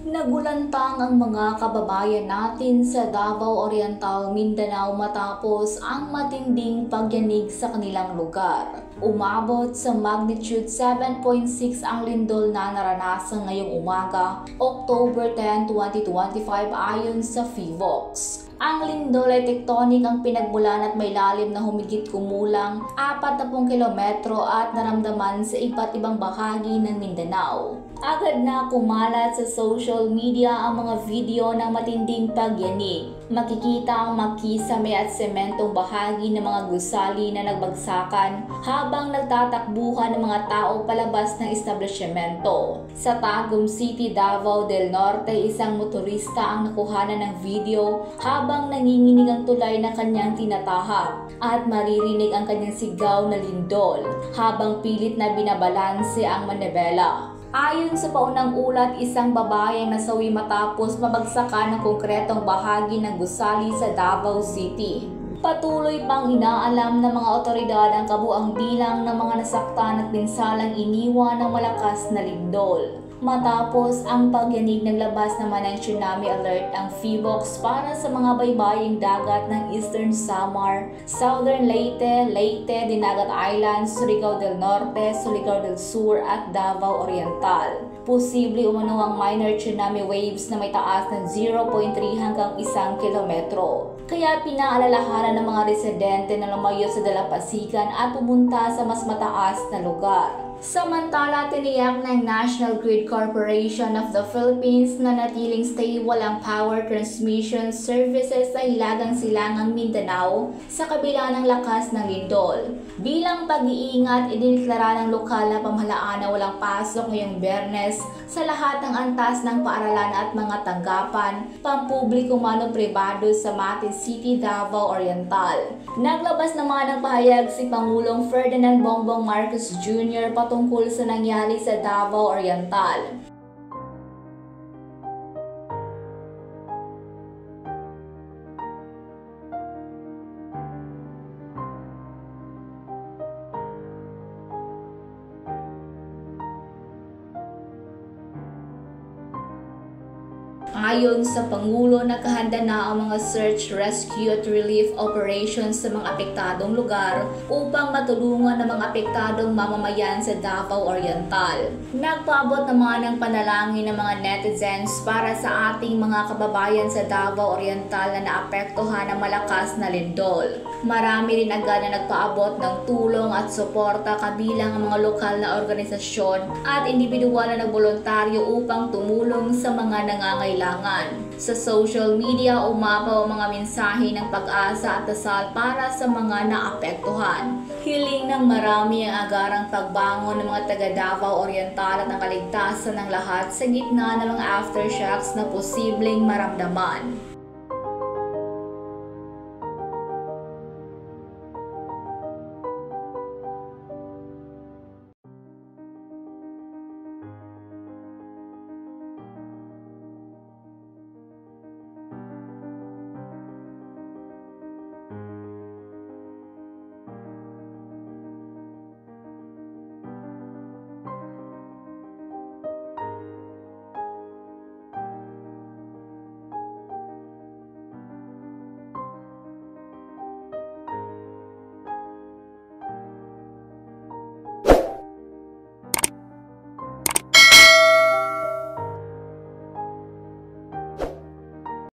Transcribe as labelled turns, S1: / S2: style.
S1: Nagulantang ang mga kababayan natin sa Davao Oriental, Mindanao matapos ang matinding pagyanig sa kanilang lugar. Umabot sa magnitude 7.6 ang lindol na naranasan ngayong umaga, October 10, 2025 ayon sa PHIVOLCS. Ang lindol ay tektonik ang pinagmulan at may lalim na humigit kumulang 40 kilometro at naramdaman sa iba't ibang bahagi ng Mindanao. Agad na kumalat sa social media ang mga video ng matinding pagyanig. Makikita ang makisame at sementong bahagi ng mga gusali na nagbagsakan habang nagtatakbuhan ng mga tao palabas ng establishmento. Sa Tagum City, Davao del Norte, isang motorista ang nakuhanan ng video habang nanginginig ang tulay na kanyang tinatahak at maririnig ang kanyang sigaw na lindol habang pilit na binabalanse ang manibela. Ayon sa paunang ulat, isang babae ang nasawi matapos mabagsakan ng konkretong bahagi ng gusali sa Davao City. Patuloy pang inaalam ng mga otoridad ang kabuang bilang ng mga nasaktan at pinsalang iniwan ng malakas na lindol. Matapos ang pagyanig, naglabas naman ng tsunami alert ang PHIVOLCS para sa mga baybaying dagat ng Eastern Samar, Southern Leyte, Dinagat Islands, Surigao del Norte, Surigao del Sur at Davao Oriental. Posible umano ang minor tsunami waves na may taas ng 0.3 hanggang 1 kilometro. Kaya pinaalalahanan ng mga residente na lumayo sa dalampasigan at pumunta sa mas mataas na lugar. Samantala, tiniyak ng National Grid Corporation of the Philippines na natiling stable ang power transmission services sa Hilagang Silangang Mindanao sa kabila ng lakas ng lindol. Bilang pag-iingat, idineklara ng lokal na pamahalaan na walang pasok ngayong Biyernes sa lahat ng antas ng paaralan at mga tanggapan, pampubliko man o pribado sa Mati City, Davao Oriental. Naglabas naman ng pahayag si Pangulong Ferdinand Bongbong Marcos Jr. patungkol sa nangyari sa Davao Oriental. Ayon sa Pangulo, nakahanda na ang mga search, rescue at relief operations sa mga apektadong lugar upang matulungan ang mga apektadong mamamayan sa Davao Oriental. Nagpaabot naman ng panalangin ng mga netizens para sa ating mga kababayan sa Davao Oriental na naapektuhan ng malakas na lindol. Marami rin agad na nagpaabot ng tulong at suporta kabilang ang mga lokal na organisasyon at individual na nagboluntaryo upang tumulong sa mga nangangailangan. Sa social media, umapaw ang mga mensahe ng pag-asa at dasal para sa mga naapektuhan. Hiling ng marami ang agarang pagbangon ng mga taga Davao Oriental at ang kaligtasan ng lahat sa gitna ng mga aftershocks na posibleng maramdaman.